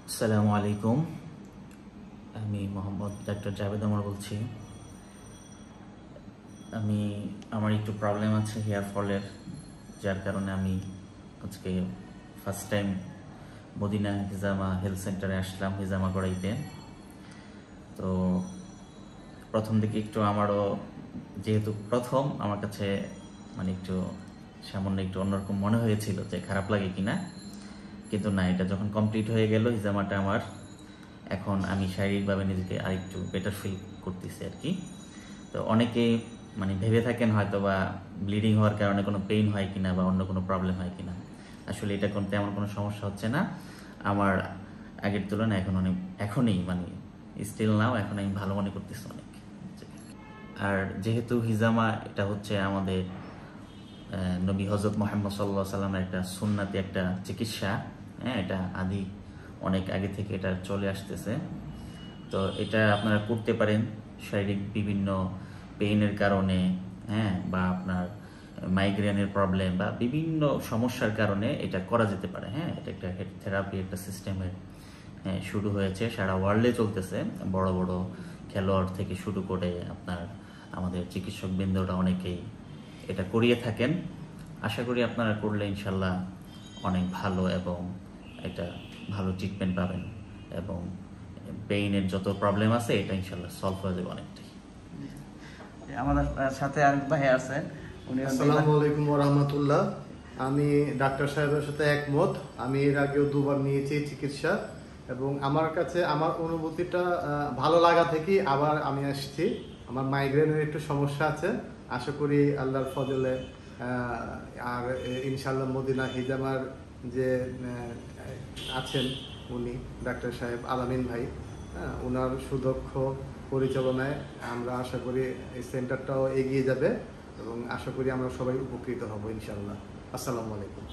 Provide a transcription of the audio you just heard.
আসসালামু আলাইকুম। আমি মোহাম্মদ ডাক্তার জাভেদ ওমর বলছি। আমার একটু প্রবলেম আছে হেয়ার ফলের, যার কারণে আমি আজকে ফার্স্ট টাইম মদিনা হিজামা হেলথ সেন্টারে আসলাম হিজামা করাইতে। তো প্রথম দিকে একটু আমারও, যেহেতু প্রথম, আমার কাছে একটু সামান্য একটু অন্যরকম মনে হয়েছিল যে খারাপ লাগে কিনা, কিন্তু না, এটা যখন কমপ্লিট হয়ে গেল হিজামাটা আমার, এখন আমি শারীরিকভাবে নিজেকে আরেকটু বেটার ফিল করতেছি আর কি। তো অনেকেই ভেবে থাকেন হয়তো বা ব্লিডিং হওয়ার কারণে কোনো পেইন হয় কিনা বা অন্য কোনো প্রবলেম হয় কিনা। আসলে এটা তেমন কোনো সমস্যা হচ্ছে না আমার আগের তুলনায়। এখনই স্টিল নাও এখন আমি ভালো মনে করতেছি অনেক। আর যেহেতু হিজামা এটা হচ্ছে আমাদের নবী হজরত মোহাম্মদ সাল্লাল্লাহু আলাইহি সাল্লামের একটা সুন্নাতি একটা চিকিৎসা, হ্যাঁ, এটা অনেক আগে থেকে এটা চলে আসতেছে। তো এটা আপনারা করতে পারেন শারীরিক বিভিন্ন পেইনের কারণে, হ্যাঁ, বা আপনার মাইগ্রেনের প্রবলেম বা বিভিন্ন সমস্যার কারণে এটা করা যেতে পারে। হ্যাঁ, এটা একটা থেরাপি, একটা সিস্টেমের শুরু হয়েছে, সারা ওয়ার্ল্ডে চলতেছে। বড় বড় খেলোয়াড় থেকে শুরু করে আমাদের চিকিৎসক বৃন্দরা অনেকেই এটা করিয়ে থাকেন। আশা করি আপনারা করলে ইনশাল্লাহ অনেক ভালো এবং একটা ভালো ট্রিটমেন্ট পাবেন, এবং পেইনের যত প্রবলেম আছে এটা ইনশাল্লাহ সলভ হয়ে যাবে অনেকটাই। আমাদের সাথে আরেক ভাই আছেন, উনি আসসালামু আলাইকুম ওয়া রাহমাতুল্লাহ। আমি ডাক্তার সাহেবের সাথে একমত। আমি এর আগেও দুবার নিয়েছি চিকিৎসা, এবং আমার কাছে আমার অনুভূতিটা ভালো লাগা থেকেই আবার আমি আসছি। আমার মাইগ্রেনের একটু সমস্যা আছে, আশা করি আল্লাহর ফজলে আর ইনশাআল্লাহ মদিনা হিজামার যে আছেন উনি ডাক্তার সাহেব আলামিন ভাই, ওনার সুদক্ষ পরিচালনায় আমরা আশা করি এই সেন্টারটাও এগিয়ে যাবে, এবং আশা করি আমরা সবাই উপকৃত হব ইনশাআল্লাহ। আসসালামু আলাইকুম।